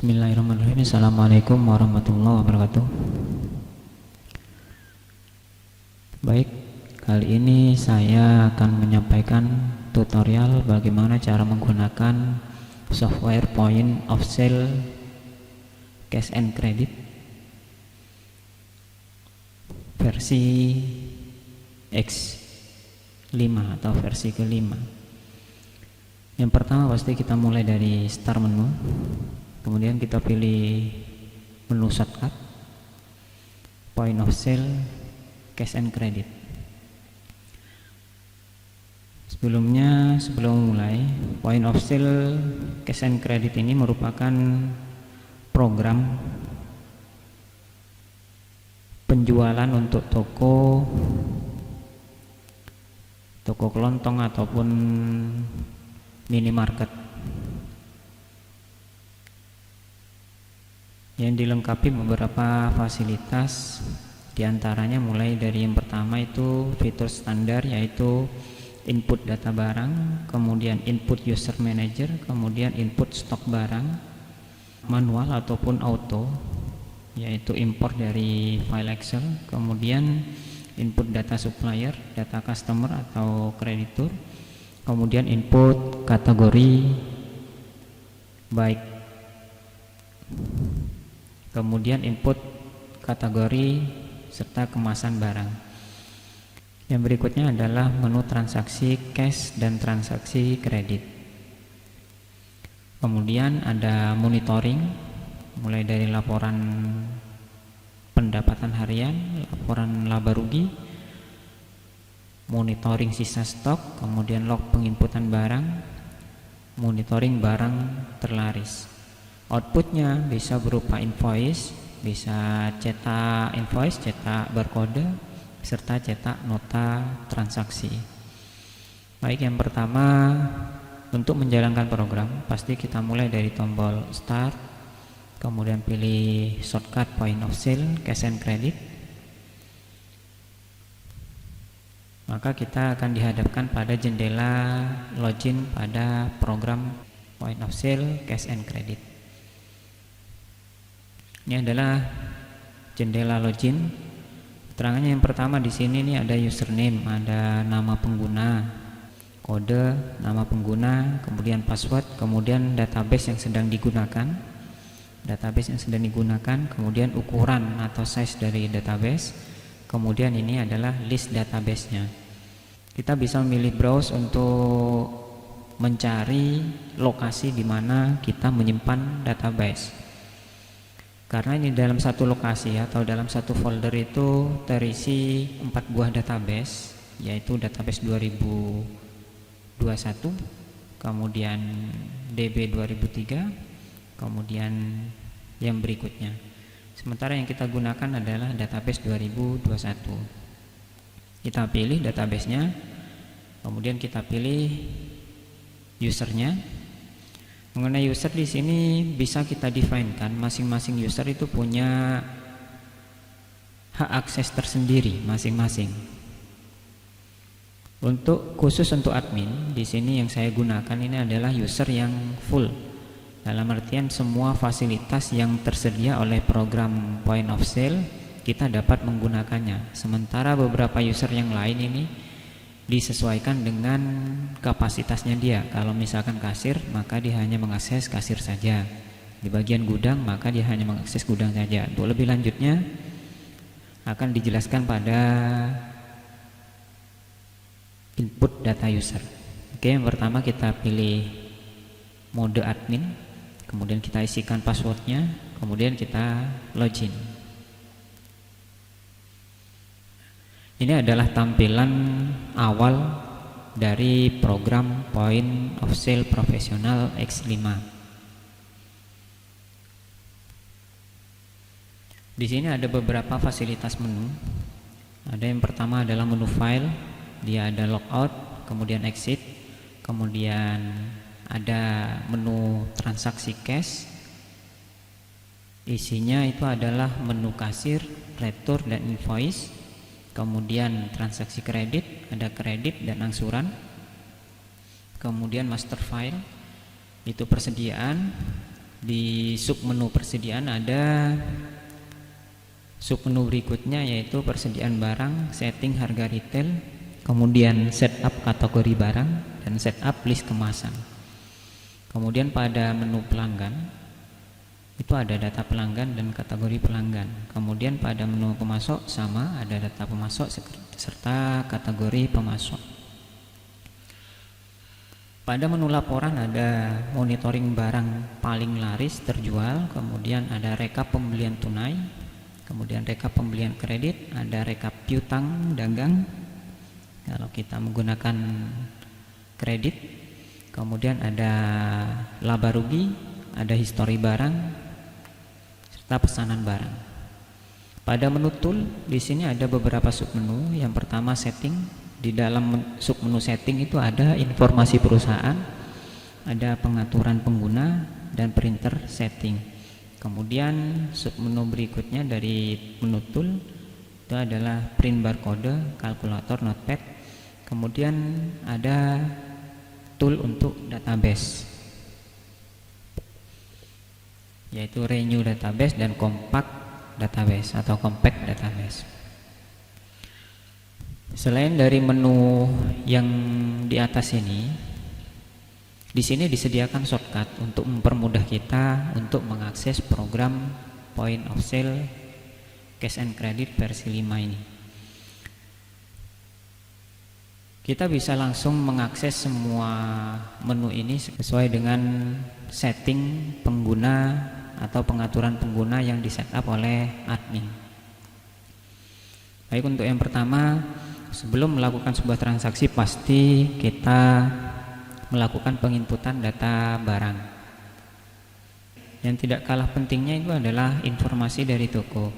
Bismillahirrahmanirrahim. Assalamualaikum warahmatullahi wabarakatuh. Baik, kali ini saya akan menyampaikan tutorial bagaimana cara menggunakan software point of sale cash and credit versi X5 atau versi kelima. Yang pertama pasti kita mulai dari start menu, kemudian kita pilih menu shortcut point of sale cash and credit. Sebelum mulai, point of sale cash and credit ini merupakan program penjualan untuk toko kelontong ataupun minimarket yang dilengkapi beberapa fasilitas, diantaranya mulai dari yang pertama itu fitur standar, yaitu input data barang, kemudian input user manager, kemudian input stok barang, manual ataupun auto, yaitu import dari file Excel, kemudian input data supplier, data customer atau kreditur, kemudian input kategori baik, kemudian input kategori serta kemasan barang. Yang berikutnya adalah menu transaksi cash dan transaksi kredit. Kemudian ada monitoring, mulai dari laporan pendapatan harian, laporan laba rugi, monitoring sisa stok, kemudian log penginputan barang, monitoring barang terlaris. Outputnya bisa berupa invoice, bisa cetak invoice, cetak barcode, serta cetak nota transaksi. Baik, yang pertama untuk menjalankan program pasti kita mulai dari tombol start, kemudian pilih shortcut point of sale cash and credit. Maka kita akan dihadapkan pada jendela login pada program point of sale cash and credit. Ini adalah jendela login. Keterangannya yang pertama di sini ini ada username, ada nama pengguna, kode, nama pengguna, kemudian password, kemudian database yang sedang digunakan, kemudian ukuran atau size dari database, kemudian ini adalah list database-nya. Kita bisa memilih browse untuk mencari lokasi di mana kita menyimpan database. Karena ini dalam satu lokasi atau dalam satu folder itu terisi 4 buah database, yaitu database 2021, kemudian DB 2003, kemudian yang berikutnya. Sementara yang kita gunakan adalah database 2021. Kita pilih database-nya, kemudian kita pilih usernya. Mengenai user di sini bisa kita define kan, masing-masing user itu punya hak akses tersendiri masing-masing. Khusus untuk admin di sini yang saya gunakan ini adalah user yang full, dalam artian semua fasilitas yang tersedia oleh program point of sale kita dapat menggunakannya. Sementara beberapa user yang lain ini disesuaikan dengan kapasitasnya dia. Kalau misalkan kasir, maka dia hanya mengakses kasir saja. Di bagian gudang, maka dia hanya mengakses gudang saja. Untuk lebih lanjutnya akan dijelaskan pada input data user. Oke, yang pertama kita pilih mode admin, kemudian kita isikan passwordnya, kemudian kita login. Ini adalah tampilan awal dari program point of sale profesional X5. Di sini ada beberapa fasilitas menu. Ada yang pertama adalah menu file, dia ada logout, kemudian exit, kemudian ada menu transaksi cash. Isinya itu adalah menu kasir, retur, dan invoice. Kemudian transaksi kredit, ada kredit dan angsuran. Kemudian master file, itu persediaan, Di submenu persediaan ada submenu berikutnya, yaitu persediaan barang, setting harga retail, kemudian setup kategori barang, dan setup list kemasan. Kemudian pada menu pelanggan itu ada data pelanggan dan kategori pelanggan. Kemudian pada menu pemasok sama, ada data pemasok serta kategori pemasok. Pada menu laporan ada monitoring barang paling laris terjual, kemudian ada rekap pembelian tunai, kemudian rekap pembelian kredit, ada rekap piutang dagang kalau kita menggunakan kredit, kemudian ada laba rugi, ada histori barang serta pesanan barang. Pada menu tool di sini ada beberapa submenu. Yang pertama setting. Di dalam submenu setting itu ada informasi perusahaan, ada pengaturan pengguna, dan printer setting. Kemudian submenu berikutnya dari menu tool itu adalah print barcode, kalkulator, notepad. Kemudian ada tool untuk database, yaitu renew database dan compact database atau compact database. Selain dari menu yang di atas ini, di sini disediakan shortcut untuk mempermudah kita untuk mengakses program point of sale cash and credit versi 5 ini. Kita bisa langsung mengakses semua menu ini sesuai dengan setting pengguna atau pengaturan pengguna yang di setup oleh admin. Baik, untuk yang pertama, sebelum melakukan sebuah transaksi pasti kita melakukan penginputan data barang. Yang tidak kalah pentingnya itu adalah informasi dari toko.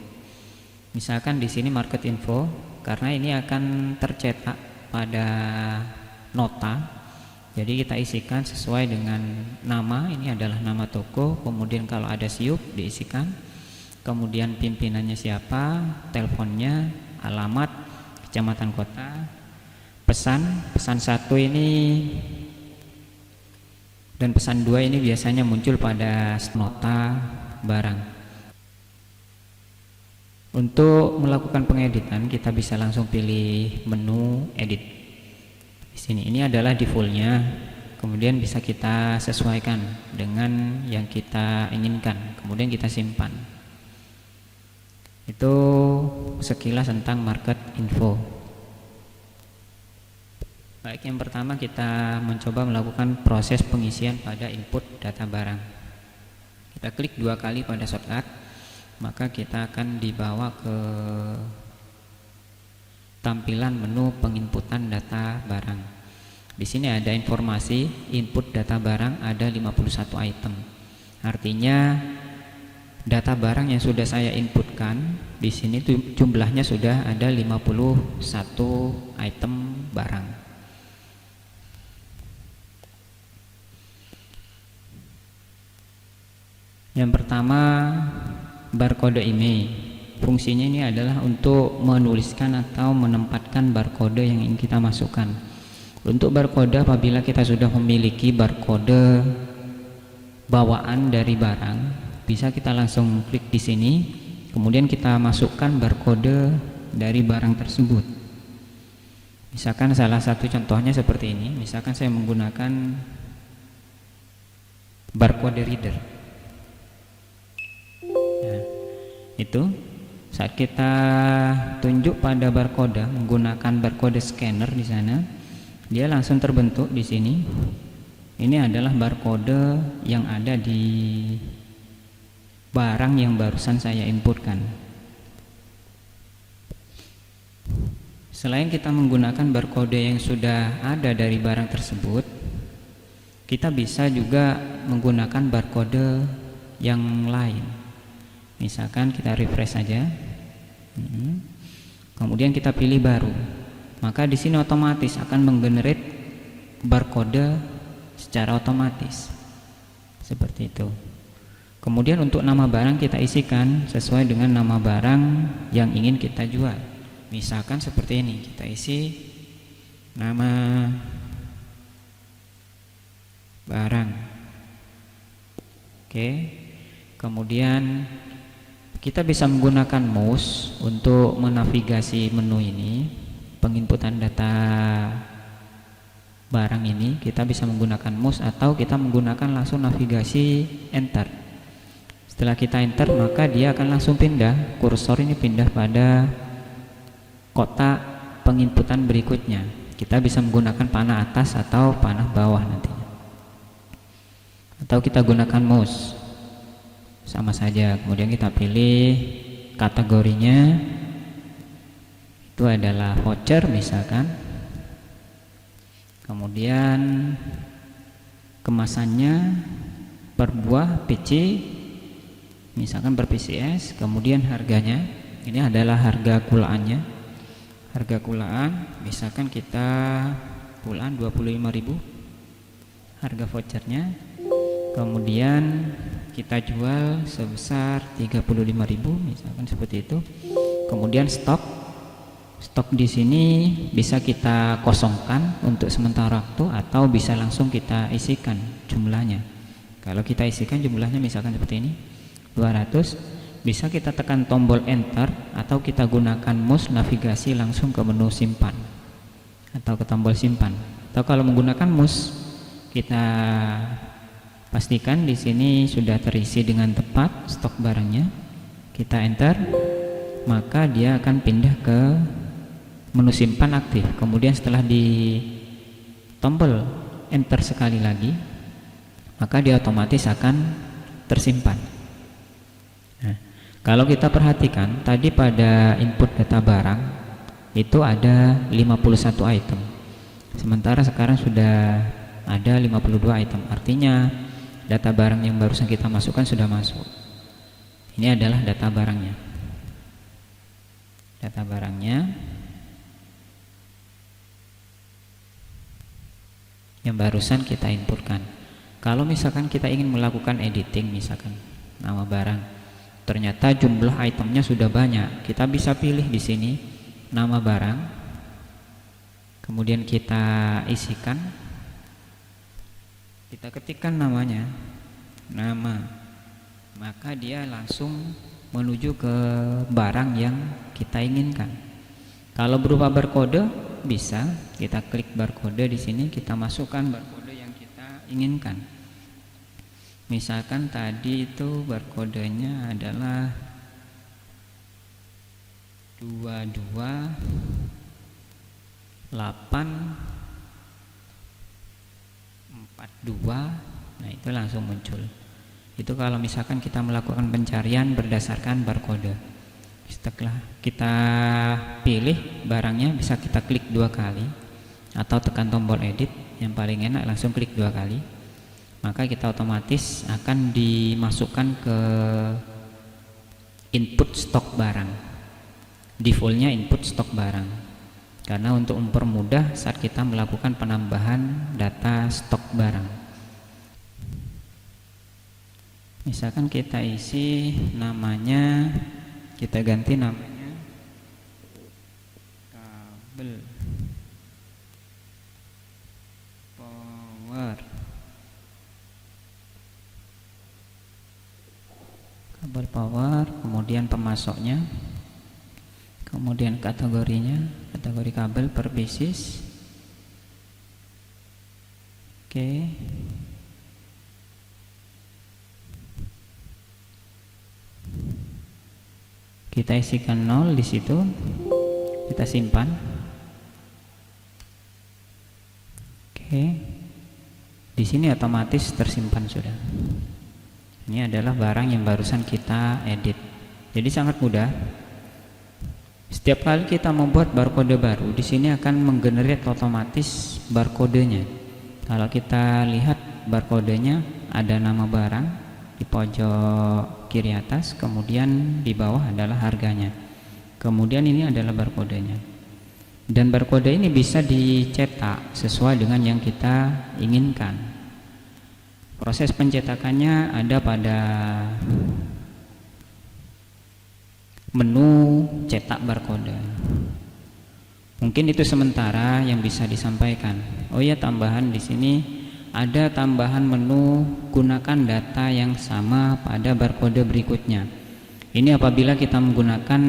Misalkan di sini market info, karena ini akan tercetak pada nota, jadi kita isikan sesuai dengan nama. Ini adalah nama toko, kemudian kalau ada siup diisikan, kemudian pimpinannya siapa, teleponnya, alamat, kecamatan, kota, pesan 1 ini dan pesan 2 ini biasanya muncul pada nota barang. Untuk melakukan pengeditan kita bisa langsung pilih menu edit. Di sini ini adalah defaultnya, kemudian bisa kita sesuaikan dengan yang kita inginkan, kemudian kita simpan. Itu sekilas tentang market info. Baik, yang pertama kita mencoba melakukan proses pengisian pada input data barang. Kita klik 2 kali pada shortcut, maka kita akan dibawa ke tampilan menu penginputan data barang. Di sini ada informasi input data barang ada 51 item. Artinya data barang yang sudah saya inputkan di sini jumlahnya sudah ada 51 item barang. Yang pertama, barcode email. Fungsinya ini adalah untuk menuliskan atau menempatkan barcode yang ingin kita masukkan. Untuk barcode, apabila kita sudah memiliki barcode bawaan dari barang, bisa kita langsung klik di sini, kemudian kita masukkan barcode dari barang tersebut. Misalkan salah satu contohnya seperti ini. Misalkan saya menggunakan barcode reader. Nah, itu saat kita tunjuk pada barcode menggunakan barcode scanner di sana, dia langsung terbentuk di sini. Ini adalah barcode yang ada di barang yang barusan saya inputkan. Selain kita menggunakan barcode yang sudah ada dari barang tersebut, kita bisa juga menggunakan barcode yang lain. Misalkan kita refresh saja, kemudian kita pilih baru, maka di sini otomatis akan menggenerate barcode secara otomatis seperti itu. Kemudian untuk nama barang kita isikan sesuai dengan nama barang yang ingin kita jual. Misalkan seperti ini, kita isi nama barang. Oke. Kemudian kita bisa menggunakan mouse untuk menavigasi menu ini, penginputan data barang ini kita bisa menggunakan mouse atau kita menggunakan langsung navigasi enter. Setelah kita enter maka dia akan langsung pindah, kursor ini pindah pada kotak penginputan berikutnya. Kita bisa menggunakan panah atas atau panah bawah nantinya, atau kita gunakan mouse, sama saja. Kemudian kita pilih kategorinya, itu adalah voucher misalkan. Kemudian kemasannya per buah PC, misalkan per PCS. Kemudian harganya, ini adalah harga kulaannya. Harga kulaan misalkan kita kulaan 25.000 harga vouchernya. Kemudian kita jual sebesar 35.000 misalkan seperti itu. Kemudian stok di sini bisa kita kosongkan untuk sementara waktu atau bisa langsung kita isikan jumlahnya. Kalau kita isikan jumlahnya misalkan seperti ini 200, bisa kita tekan tombol enter atau kita gunakan mouse navigasi langsung ke menu simpan atau ke tombol simpan. Atau kalau menggunakan mouse, kita pastikan di sini sudah terisi dengan tepat stok barangnya. Kita enter, maka dia akan pindah ke menu simpan aktif. Kemudian setelah di tombol enter sekali lagi, maka dia otomatis akan tersimpan. Nah, kalau kita perhatikan tadi pada input data barang itu ada 51 item, sementara sekarang sudah ada 52 item. Artinya data barang yang barusan kita masukkan sudah masuk. Ini adalah data barangnya. Data barangnya yang barusan kita inputkan. Kalau misalkan kita ingin melakukan editing, misalkan nama barang, ternyata jumlah itemnya sudah banyak, kita bisa pilih di sini nama barang, kemudian kita isikan, kita ketikkan namanya, nama, maka dia langsung menuju ke barang yang kita inginkan. Kalau berupa barcode bisa kita klik barcode di sini, kita masukkan barcode yang kita inginkan. Misalkan tadi itu barcodenya adalah 22842. Nah, itu langsung muncul. Itu kalau misalkan kita melakukan pencarian berdasarkan barcode. Setelah kita pilih barangnya, bisa kita klik 2 kali atau tekan tombol edit. Yang paling enak langsung klik 2 kali, maka kita otomatis akan dimasukkan ke input stok barang. Defaultnya input stok barang, karena untuk mempermudah saat kita melakukan penambahan data stok barang. Misalkan kita isi namanya, kita ganti namanya kabel power, kabel power, kemudian pemasoknya, kemudian kategorinya, kategori kabel per pieces. Oke. Kita isikan 0 di situ, kita simpan. Oke. Di sini otomatis tersimpan sudah. Ini adalah barang yang barusan kita edit. Jadi sangat mudah. Setiap kali kita membuat barcode baru, di sini akan menggenerate otomatis barcodenya. Kalau kita lihat barcodenya, ada nama barang di pojok kiri atas, kemudian di bawah adalah harganya. Kemudian ini adalah barcodenya. Dan barcode ini bisa dicetak sesuai dengan yang kita inginkan. Proses pencetakannya ada pada menu cetak barcode. Mungkin itu sementara yang bisa disampaikan. Oh ya, tambahan di sini ada tambahan menu gunakan data yang sama pada barcode berikutnya. Ini apabila kita menggunakan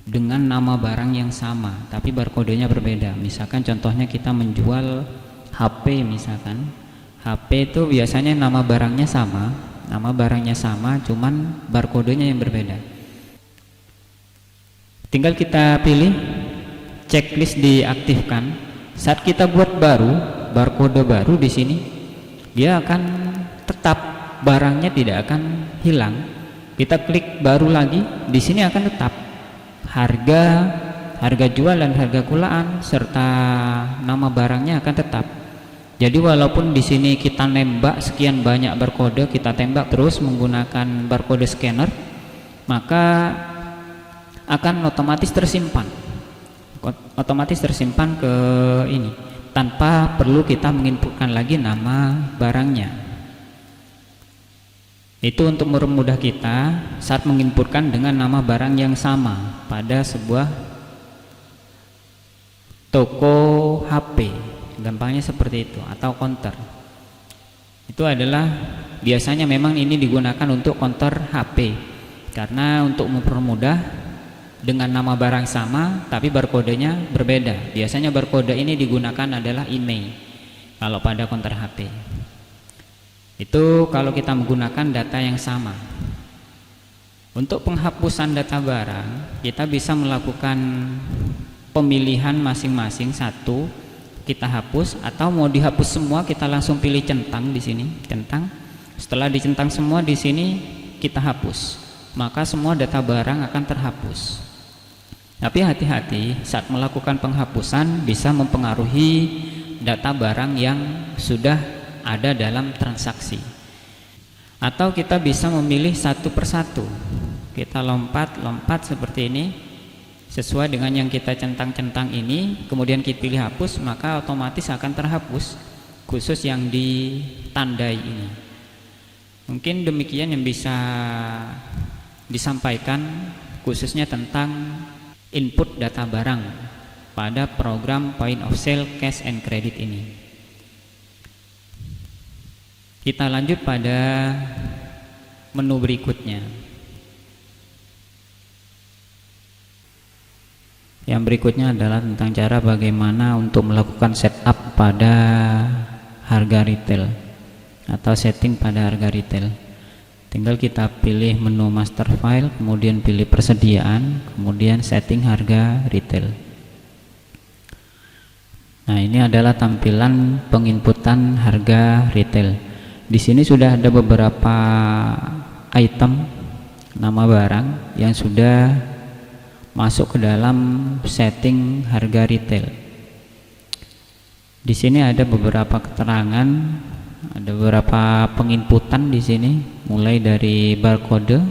dengan nama barang yang sama tapi barcodenya berbeda. Misalkan contohnya kita menjual HP misalkan. HP itu biasanya nama barangnya sama, cuman barcodenya yang berbeda. Tinggal kita pilih checklist diaktifkan. Saat kita buat barcode baru di sini, dia akan tetap, barangnya tidak akan hilang. Kita klik baru lagi, di sini akan tetap harga jual dan harga kulaan serta nama barangnya akan tetap. Jadi walaupun di sini kita nembak sekian banyak barcode, kita tembak terus menggunakan barcode scanner, maka akan otomatis tersimpan ke ini tanpa perlu kita menginputkan lagi nama barangnya. Itu untuk mempermudah kita saat menginputkan dengan nama barang yang sama pada sebuah toko HP, gampangnya seperti itu, atau counter. Itu adalah biasanya memang ini digunakan untuk counter HP, karena untuk mempermudah dengan nama barang sama tapi barcodenya berbeda. Biasanya barcode ini digunakan adalah email kalau pada counter HP. Itu kalau kita menggunakan data yang sama. Untuk penghapusan data barang, kita bisa melakukan pemilihan masing-masing satu, kita hapus, atau mau dihapus semua kita langsung pilih centang di sini, centang. Setelah dicentang semua di sini kita hapus, maka semua data barang akan terhapus. Tapi hati-hati saat melakukan penghapusan bisa mempengaruhi data barang yang sudah ada dalam transaksi. Atau kita bisa memilih satu persatu, kita lompat seperti ini sesuai dengan yang kita centang-centang ini, kemudian kita pilih hapus, maka otomatis akan terhapus khusus yang ditandai ini. Mungkin demikian yang bisa disampaikan khususnya tentang input data barang pada program point of sale cash and credit ini. Kita lanjut pada menu berikutnya. Yang berikutnya adalah tentang cara bagaimana untuk melakukan setup pada harga retail atau setting pada harga retail. Tinggal kita pilih menu master file, kemudian pilih persediaan, kemudian setting harga retail. Nah, ini adalah tampilan penginputan harga retail. Di sini sudah ada beberapa item nama barang yang sudah masuk ke dalam setting harga retail. Di sini ada beberapa keterangan, ada beberapa penginputan di sini, mulai dari barcode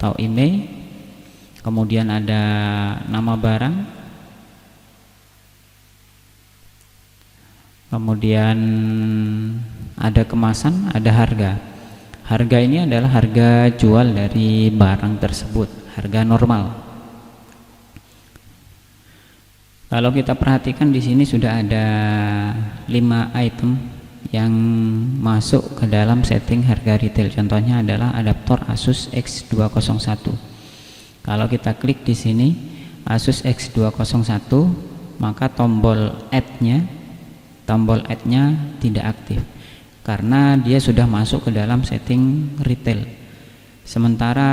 atau email, kemudian ada nama barang, kemudian ada kemasan, ada harga. Harga ini adalah harga jual dari barang tersebut, harga normal. Kalau kita perhatikan di sini sudah ada 5 item yang masuk ke dalam setting harga retail. Contohnya adalah adaptor Asus X201. Kalau kita klik di sini Asus X201, maka tombol add-nya tidak aktif karena dia sudah masuk ke dalam setting retail. Sementara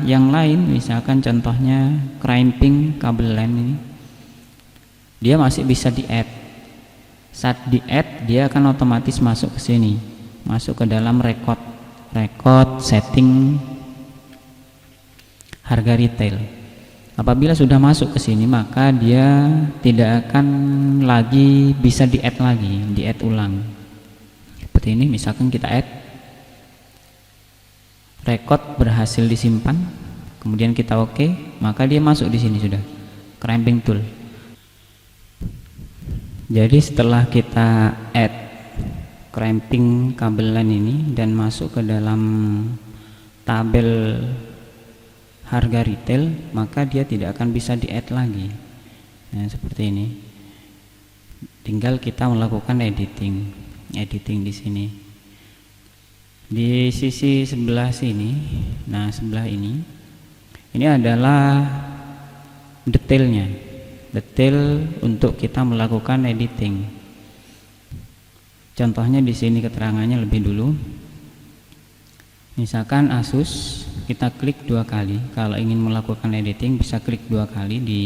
yang lain, misalkan contohnya crimping kabel LAN ini, dia masih bisa di add. Saat di add, dia akan otomatis masuk ke sini, masuk ke dalam record setting harga retail. Apabila sudah masuk ke sini, maka dia tidak akan lagi bisa di add lagi, di add ulang. Seperti ini, misalkan kita add, record berhasil disimpan, kemudian kita oke, maka dia masuk di sini sudah crimping tool. Jadi setelah kita add crimping kabel LAN ini dan masuk ke dalam tabel harga retail, maka dia tidak akan bisa di add lagi. Nah, seperti ini. tinggal kita melakukan editing di sini. Di sisi sebelah sini, nah sebelah ini adalah detail untuk kita melakukan editing. Contohnya di sini keterangannya lebih dulu. Misalkan Asus, kita klik 2 kali. Kalau ingin melakukan editing bisa klik 2 kali di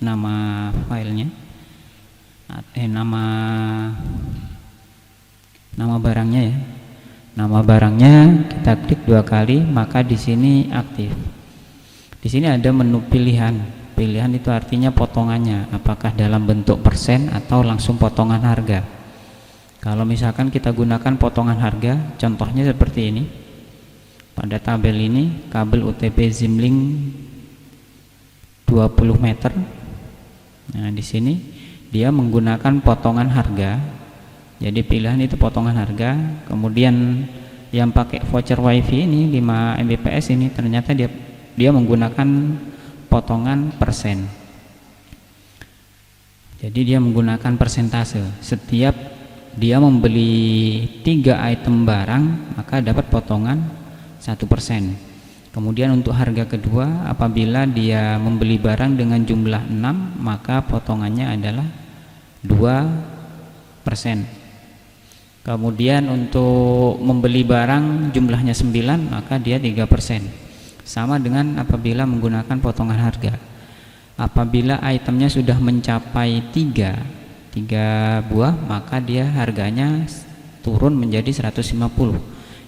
nama filenya, nama barangnya ya. Nama barangnya kita klik 2 kali, maka di sini aktif. Di sini ada menu pilihan. Pilihan itu artinya potongannya, apakah dalam bentuk persen atau langsung potongan harga. Kalau misalkan kita gunakan potongan harga, contohnya seperti ini. Pada tabel ini kabel UTP Zimlink 20 meter. Nah, di sini dia menggunakan potongan harga. Jadi pilihan itu potongan harga. Kemudian yang pakai voucher WiFi ini 5 Mbps ini ternyata dia menggunakan potongan persen. Jadi dia menggunakan persentase. Setiap dia membeli 3 item barang, maka dapat potongan 1%. Kemudian untuk harga kedua, apabila dia membeli barang dengan jumlah 6, maka potongannya adalah 2%. Kemudian untuk membeli barang jumlahnya 9, maka dia 3%. Sama dengan apabila menggunakan potongan harga. Apabila itemnya sudah mencapai 3 buah, maka dia harganya turun menjadi 150.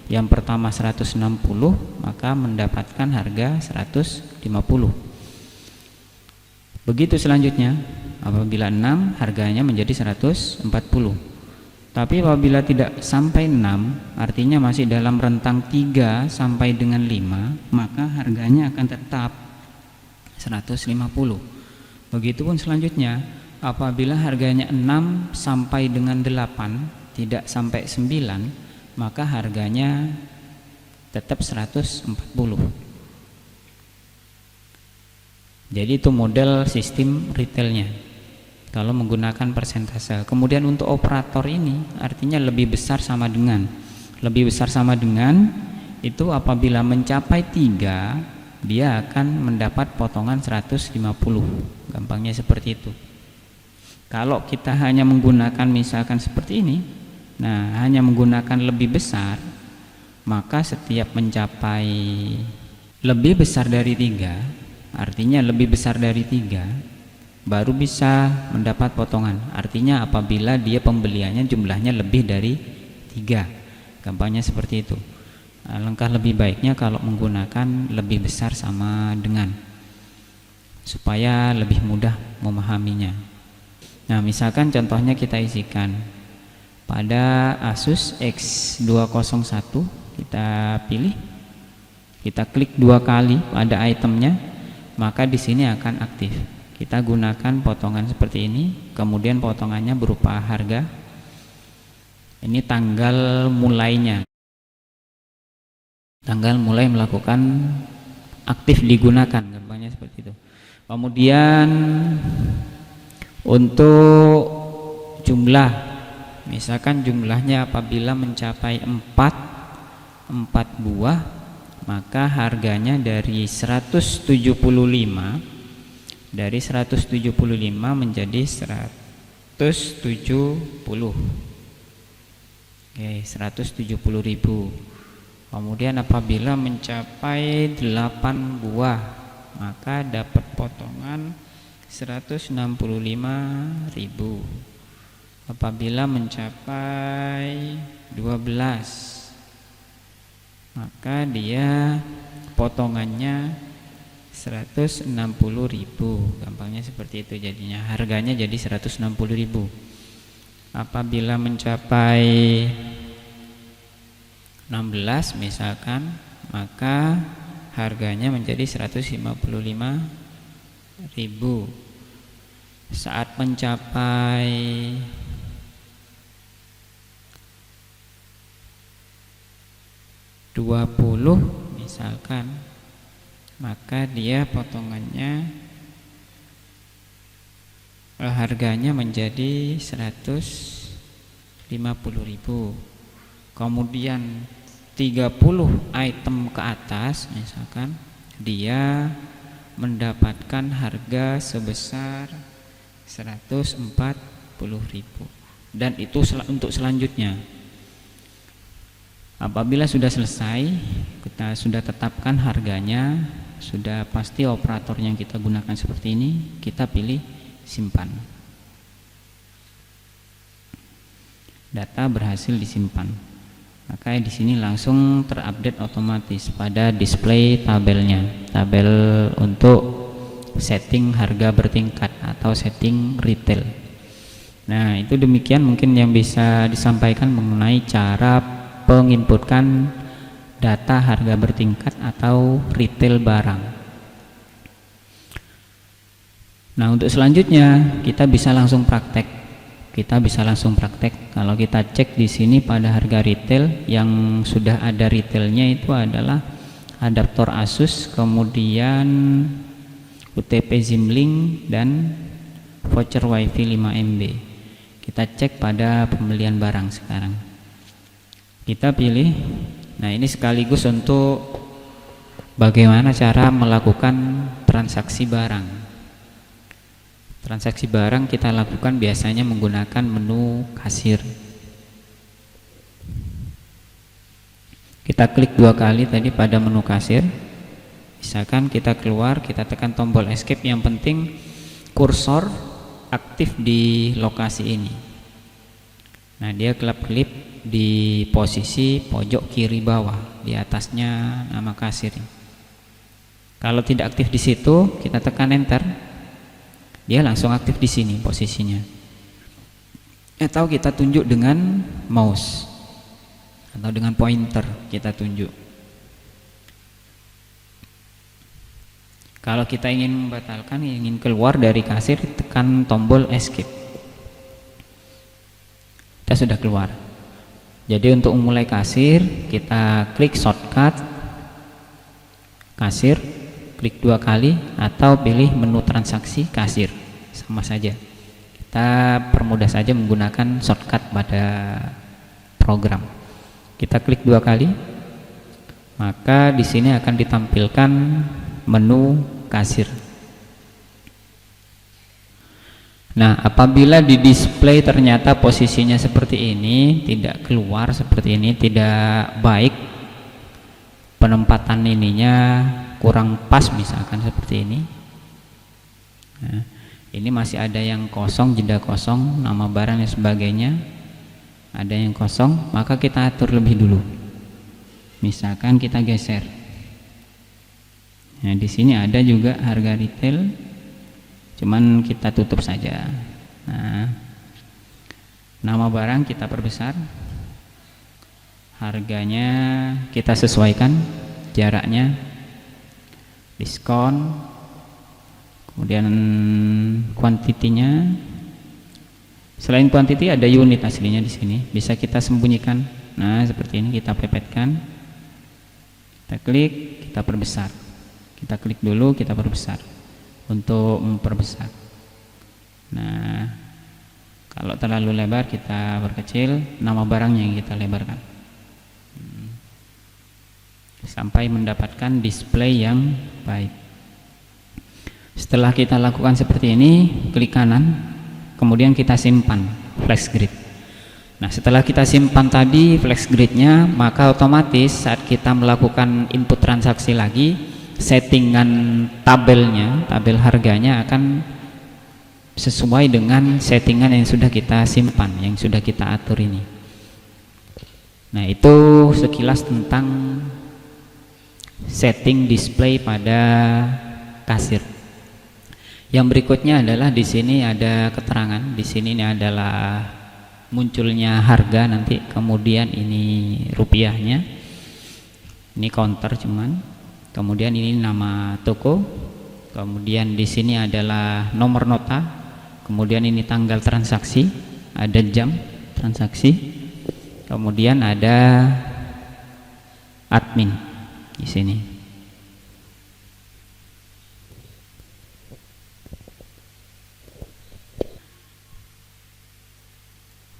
Yang pertama 160, maka mendapatkan harga 150. Begitu selanjutnya, apabila 6 harganya menjadi 140. Tapi apabila tidak sampai 6, artinya masih dalam rentang 3 sampai dengan 5, maka harganya akan tetap 150. Begitupun selanjutnya, apabila harganya 6 sampai dengan 8, tidak sampai 9, maka harganya tetap 140. Jadi itu model sistem retailnya kalau menggunakan persentase. Kemudian untuk operator ini artinya lebih besar sama dengan itu apabila mencapai 3, dia akan mendapat potongan 150. Gampangnya seperti itu. Kalau kita hanya menggunakan misalkan seperti ini, nah hanya menggunakan lebih besar, maka setiap mencapai lebih besar dari 3, artinya lebih besar dari 3, baru bisa mendapat potongan. Artinya apabila dia pembeliannya jumlahnya lebih dari 3. Gampangnya seperti itu. Alangkah lebih baiknya kalau menggunakan lebih besar sama dengan, supaya lebih mudah memahaminya. Nah, misalkan contohnya kita isikan pada Asus X201, kita pilih, kita klik 2 kali pada itemnya, maka di sini akan aktif. Kita gunakan potongan seperti ini, kemudian potongannya berupa harga. Ini tanggal mulainya, tanggal mulai melakukan aktif digunakan, gampangnya seperti itu. Kemudian untuk jumlah, misalkan jumlahnya apabila mencapai 4 buah, maka harganya dari 175 menjadi 170. Oke, 170.000. Kemudian apabila mencapai 8 buah, maka dapat potongan 165.000. Apabila mencapai 12, maka dia potongannya 160.000. Gampangnya seperti itu, jadinya harganya jadi 160.000. Apabila mencapai 16 misalkan, maka harganya menjadi 155.000. Saat mencapai 20 misalkan, maka dia potongannya harganya menjadi 150.000. Kemudian 30 item ke atas misalkan dia mendapatkan harga sebesar 140.000, dan itu untuk selanjutnya. Apabila sudah selesai, kita sudah tetapkan harganya, sudah pasti operator yang kita gunakan seperti ini, kita pilih simpan. Data berhasil disimpan. Maka di sini langsung terupdate otomatis pada display tabelnya, tabel untuk setting harga bertingkat atau setting retail. Nah, itu demikian mungkin yang bisa disampaikan mengenai cara penginputkan data harga bertingkat atau retail barang. Nah, untuk selanjutnya kita bisa langsung praktek. Kalau kita cek di sini pada harga retail yang sudah ada retailnya itu adalah adaptor Asus, kemudian UTP Zimlink dan voucher WiFi 5 MB. Kita cek pada pembelian barang sekarang. Kita pilih. Nah, ini sekaligus untuk bagaimana cara melakukan transaksi barang. Transaksi barang kita lakukan biasanya menggunakan menu kasir. Kita klik 2 kali tadi pada menu kasir. Misalkan kita keluar, kita tekan tombol escape, yang penting kursor aktif di lokasi ini. Nah, dia kelap-kelip di posisi pojok kiri bawah, di atasnya nama kasir. Kalau tidak aktif di situ, kita tekan enter, dia langsung aktif di sini posisinya. Atau kita tunjuk dengan mouse atau dengan pointer kita tunjuk. Kalau kita ingin membatalkan, ingin keluar dari kasir, tekan tombol escape. Kita sudah keluar. Jadi untuk memulai kasir, kita klik shortcut kasir, klik 2 kali, atau pilih menu transaksi kasir, sama saja. Kita permudah saja menggunakan shortcut pada program. Kita klik 2 kali, maka di sini akan ditampilkan menu kasir. Nah, apabila di display ternyata posisinya seperti ini, tidak keluar seperti ini, tidak baik, penempatan ininya kurang pas misalkan seperti ini. Nah, ini masih ada yang kosong, jeda kosong, nama barang dan sebagainya, ada yang kosong, maka kita atur lebih dulu. Misalkan kita geser. Nah, di sini ada juga harga retail, cuman kita tutup saja. Nah, nama barang kita perbesar, harganya kita sesuaikan, jaraknya, diskon, kemudian kuantitinya. Selain kuantiti ada unit aslinya di sini, bisa kita sembunyikan. Nah, seperti ini kita pepetkan, kita klik, kita perbesar, kita klik dulu, kita perbesar untuk memperbesar. Nah, kalau terlalu lebar kita perkecil, nama barangnya yang kita lebarkan sampai mendapatkan display yang baik. Setelah kita lakukan seperti ini, klik kanan, kemudian kita simpan flash grid. Nah, setelah kita simpan tadi flash gridnya, maka otomatis saat kita melakukan input transaksi lagi, settingan tabelnya, tabel harganya akan sesuai dengan settingan yang sudah kita simpan, yang sudah kita atur ini. Nah, itu sekilas tentang setting display pada kasir. Yang berikutnya adalah di sini ada keterangan. Di sini ini adalah munculnya harga nanti, kemudian ini rupiahnya. Ini counter cuman. Kemudian ini nama toko. Kemudian di sini adalah nomor nota. Kemudian ini tanggal transaksi, ada jam transaksi. Kemudian ada admin di sini.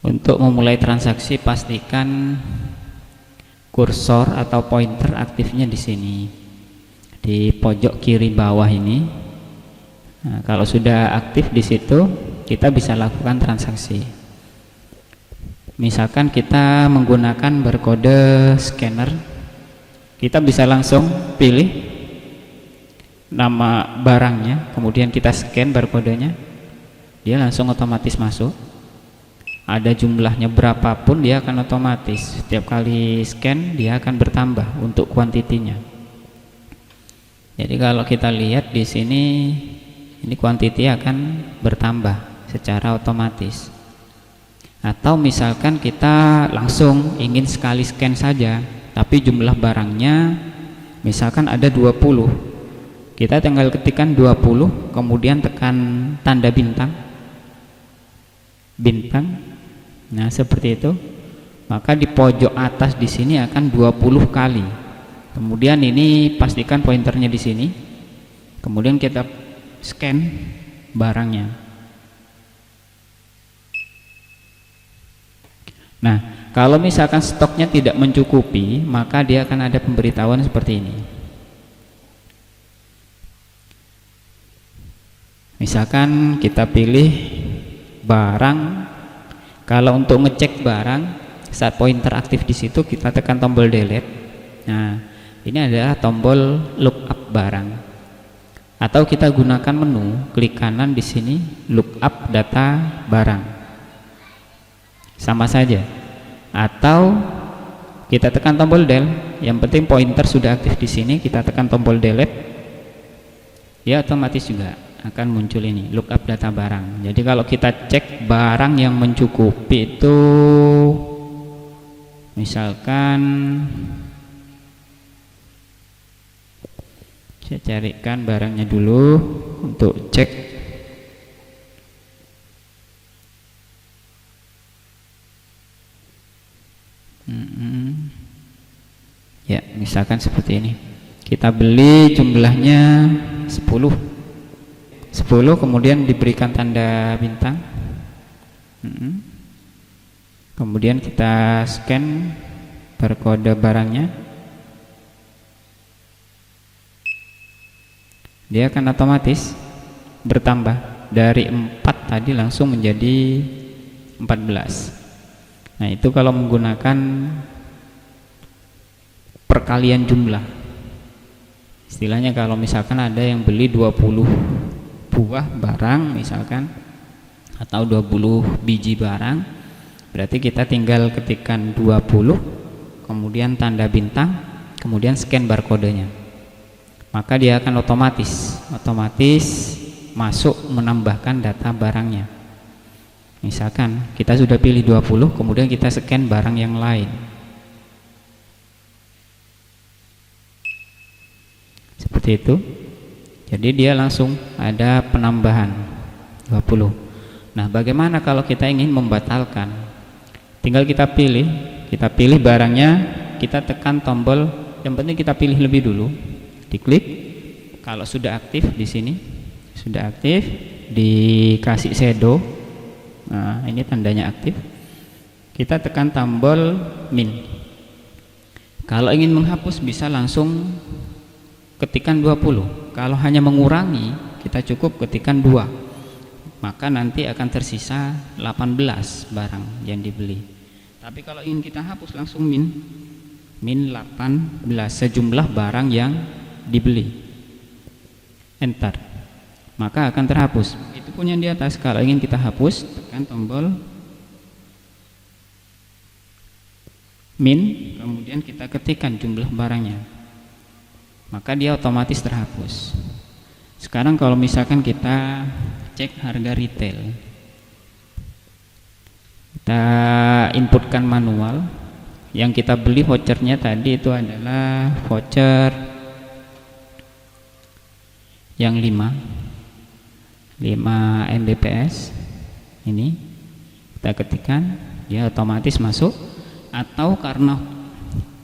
Untuk memulai transaksi pastikan kursor atau pointer aktifnya di sini, di pojok kiri bawah ini. Nah, kalau sudah aktif di situ, kita bisa lakukan transaksi. Misalkan kita menggunakan barcode scanner, kita bisa langsung pilih nama barangnya, kemudian kita scan barcodenya, dia langsung otomatis masuk. Ada jumlahnya berapapun dia akan otomatis, setiap kali scan dia akan bertambah untuk kuantitinya. Jadi kalau kita lihat di sini, ini kuantiti akan bertambah secara otomatis. Atau misalkan kita langsung ingin sekali scan saja, tapi jumlah barangnya misalkan ada 20, kita tinggal ketikkan 20, kemudian tekan tanda bintang. Nah, seperti itu. Maka di pojok atas di sini akan 20 kali. Kemudian ini pastikan pointernya di sini. Kemudian kita scan barangnya. Nah, kalau misalkan stoknya tidak mencukupi, maka dia akan ada pemberitahuan seperti ini. Misalkan kita pilih barang. Kalau untuk ngecek barang, saat pointer aktif di situ kita tekan tombol delete. Nah, ini adalah tombol lookup barang. Atau kita gunakan menu, klik kanan di sini, lookup data barang. Sama saja. Atau kita tekan tombol del. Yang penting pointer sudah aktif di sini, kita tekan tombol delete. Ya otomatis juga akan muncul ini lookup data barang. Jadi kalau kita cek barang yang mencukupi itu, misalkan saya carikan barangnya dulu untuk cek. Ya, misalkan seperti ini. Kita beli jumlahnya 10, kemudian diberikan tanda bintang. Kemudian kita scan barcode barangnya, dia akan otomatis bertambah dari 4 tadi langsung menjadi 14. Nah, itu kalau menggunakan perkalian jumlah. Istilahnya kalau misalkan ada yang beli 20 buah barang misalkan, atau 20 biji barang, berarti kita tinggal ketikkan 20, kemudian tanda bintang, kemudian scan barcodenya, maka dia akan otomatis masuk menambahkan data barangnya. Misalkan kita sudah pilih 20, kemudian kita scan barang yang lain, seperti itu. Jadi dia langsung ada penambahan 20. Nah, bagaimana kalau kita ingin membatalkan? Tinggal kita pilih barangnya, kita tekan tombol, yang penting kita pilih lebih dulu, diklik. Kalau sudah aktif di sini, sudah aktif, dikasih shadow. Nah, ini tandanya aktif. Kita tekan tombol min. Kalau ingin menghapus bisa langsung ketikan 20. Kalau hanya mengurangi, kita cukup ketikan 2, maka nanti akan tersisa 18 barang yang dibeli. Tapi kalau ingin kita hapus langsung min 18 sejumlah barang yang dibeli, enter, maka akan terhapus. Itu pun yang di atas. Kalau ingin kita hapus, tekan tombol min, kemudian kita ketikkan jumlah barangnya, maka dia otomatis terhapus. Sekarang kalau misalkan kita cek harga retail, kita inputkan manual. Yang kita beli vouchernya tadi itu adalah voucher yang 5 Mbps. Ini kita ketikkan, dia otomatis masuk. Atau karena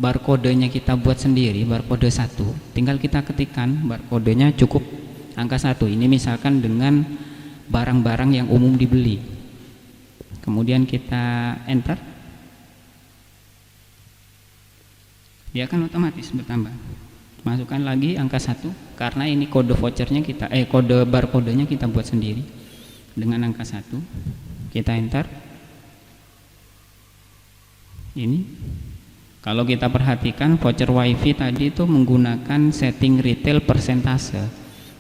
barcodenya kita buat sendiri, barcode 1, tinggal kita ketikkan barcodenya cukup angka 1. Ini misalkan dengan barang-barang yang umum dibeli. kemudian kita enter, dia akan otomatis bertambah. Masukkan lagi angka 1, karena ini kode vouchernya kode barcode-nya kita buat sendiri dengan angka 1. Kita enter. Ini kalau kita perhatikan voucher wifi tadi itu menggunakan setting retail persentase.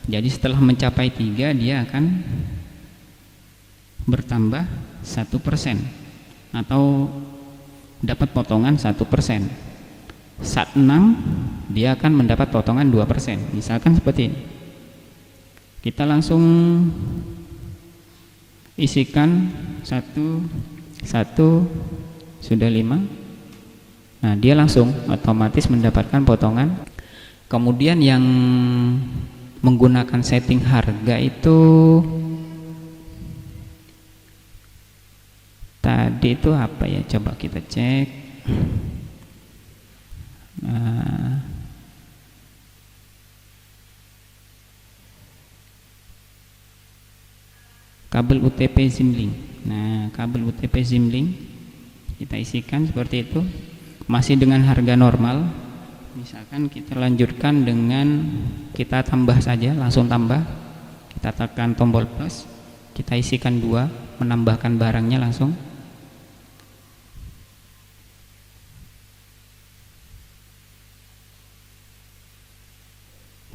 Jadi setelah mencapai 3 dia akan bertambah 1% atau dapat potongan 1%. Saat 6 dia akan mendapat potongan 2%. Misalkan seperti ini. Kita langsung isikan 1 sudah 5. Nah, dia langsung otomatis mendapatkan potongan. Kemudian yang menggunakan setting harga itu tadi itu apa ya? Coba kita cek. Kabel UTP Zimlink. Nah, kabel UTP Zimlink kita isikan seperti itu, masih dengan harga normal. Misalkan kita lanjutkan dengan kita tambah saja, langsung tambah. Kita tekan tombol plus, kita isikan 2, menambahkan barangnya langsung.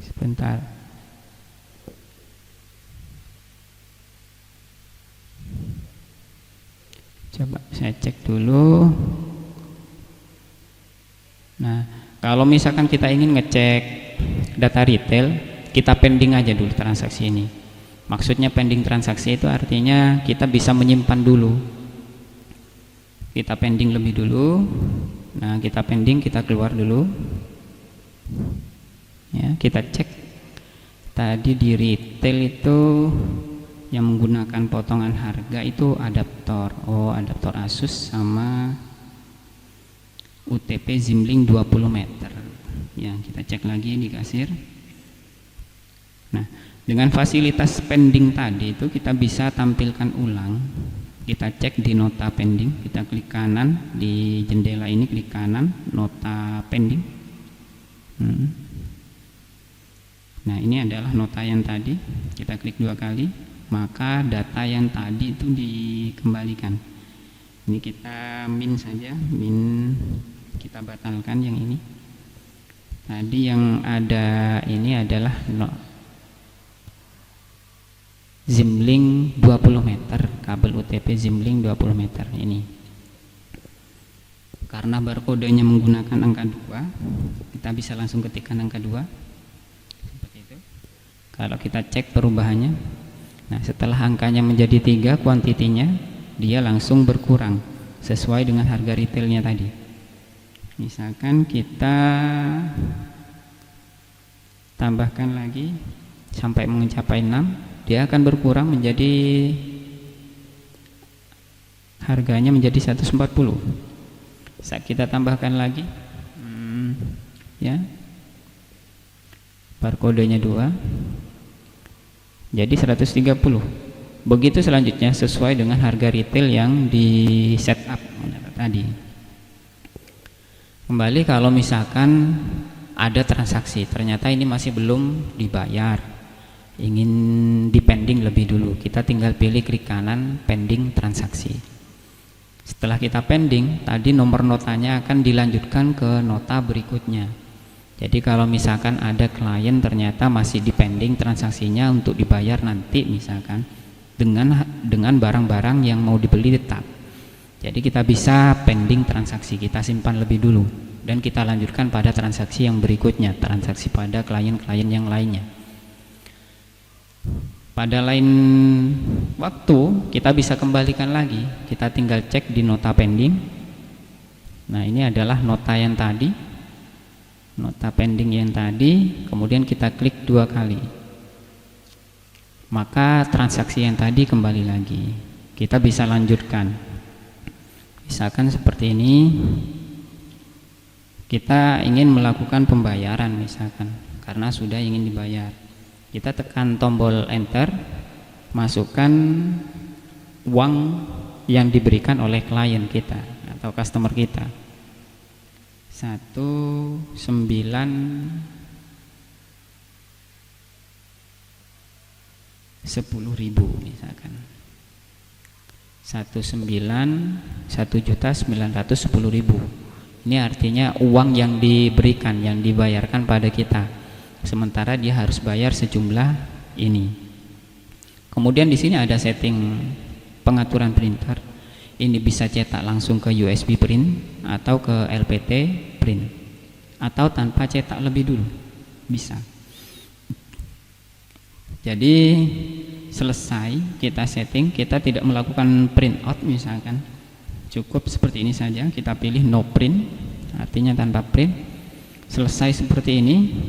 Sebentar. Coba saya cek dulu. Nah, kalau misalkan kita ingin ngecek data retail, kita pending aja dulu transaksi ini. Maksudnya pending transaksi itu artinya kita bisa menyimpan dulu. Kita pending lebih dulu. Nah, kita pending, kita keluar dulu. Ya, kita cek tadi di retail itu yang menggunakan potongan harga itu adaptor. Oh, adaptor Asus sama UTP Zimlink 20 meter. Ya, kita cek lagi di kasir. Nah, dengan fasilitas pending tadi itu kita bisa tampilkan ulang. Kita cek di nota pending, kita klik kanan di jendela ini, klik kanan nota pending. Nah, ini adalah nota yang tadi. Kita klik 2 kali, maka data yang tadi itu dikembalikan. Ini kita min saja, min, kita batalkan yang ini. Tadi yang ada ini adalah Zimlink 20 meter, kabel UTP Zimlink 20 meter ini. Karena barcode-nya menggunakan angka 2, kita bisa langsung ketikkan angka 2. Seperti itu. Kalau kita cek perubahannya, nah setelah angkanya menjadi 3 kuantitinya, dia langsung berkurang sesuai dengan harga retailnya tadi. Misalkan kita tambahkan lagi sampai mencapai 6, dia akan berkurang menjadi harganya menjadi 140. Saat kita tambahkan lagi ya, barcode-nya 2 jadi 130. Begitu selanjutnya sesuai dengan harga retail yang di setup tadi. Kembali kalau misalkan ada transaksi ternyata ini masih belum dibayar, ingin dipending lebih dulu, kita tinggal pilih klik kanan pending transaksi. Setelah kita pending, tadi nomor notanya akan dilanjutkan ke nota berikutnya. Jadi kalau misalkan ada klien ternyata masih dipending transaksinya untuk dibayar nanti misalkan dengan barang-barang yang mau dibeli tetap. Jadi kita bisa pending transaksi, kita simpan lebih dulu dan kita lanjutkan pada transaksi yang berikutnya, transaksi pada klien-klien yang lainnya. Pada lain waktu kita bisa kembalikan lagi, kita tinggal cek di nota pending. Nah, ini adalah nota yang tadi, nota pending yang tadi, kemudian kita klik 2 kali, maka transaksi yang tadi kembali lagi. Kita bisa lanjutkan, misalkan seperti ini, kita ingin melakukan pembayaran misalkan karena sudah ingin dibayar. Kita tekan tombol enter, masukkan uang yang diberikan oleh klien kita atau customer kita. 10.000 misalkan. 1.910.000. Ini artinya uang yang diberikan, yang dibayarkan pada kita. Sementara dia harus bayar sejumlah ini. Kemudian di sini ada setting pengaturan printer. Ini bisa cetak langsung ke USB print atau ke LPT print, atau tanpa cetak lebih dulu, bisa. Jadi selesai kita setting, kita tidak melakukan print out misalkan, cukup seperti ini saja, kita pilih no print, artinya tanpa print. Selesai seperti ini,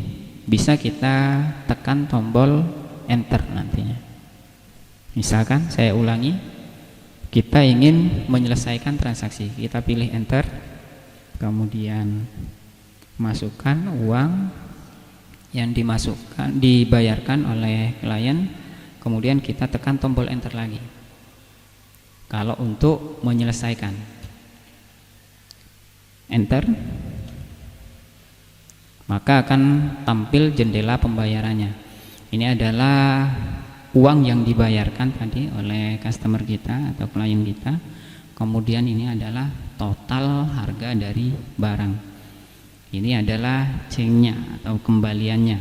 bisa kita tekan tombol enter nantinya. Misalkan saya ulangi, kita ingin menyelesaikan transaksi, kita pilih enter, kemudian masukkan uang yang dibayarkan oleh klien, kemudian kita tekan tombol enter lagi. Kalau untuk menyelesaikan, enter, maka akan tampil jendela pembayarannya. Ini adalah uang yang dibayarkan tadi oleh customer kita atau klien kita. Kemudian ini adalah total harga dari barang. Ini adalah change-nya atau kembaliannya,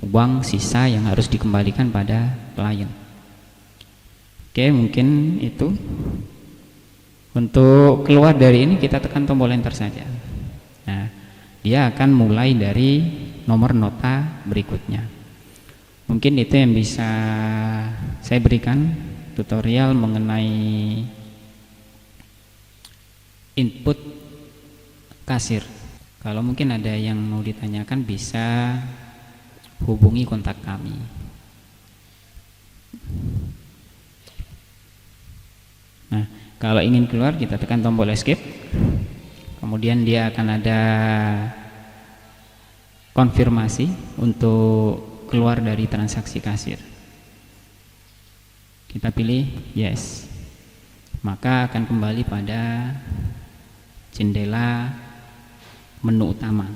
uang sisa yang harus dikembalikan pada klien. Oke, mungkin itu. Untuk keluar dari ini kita tekan tombol enter saja. Nah, dia akan mulai dari nomor nota berikutnya. Mungkin itu yang bisa saya berikan, tutorial mengenai input kasir. Kalau mungkin ada yang mau ditanyakan, bisa hubungi kontak kami. Nah, kalau ingin keluar kita tekan tombol escape. Kemudian dia akan ada konfirmasi untuk keluar dari transaksi kasir. Kita pilih yes, maka akan kembali pada jendela menu utama.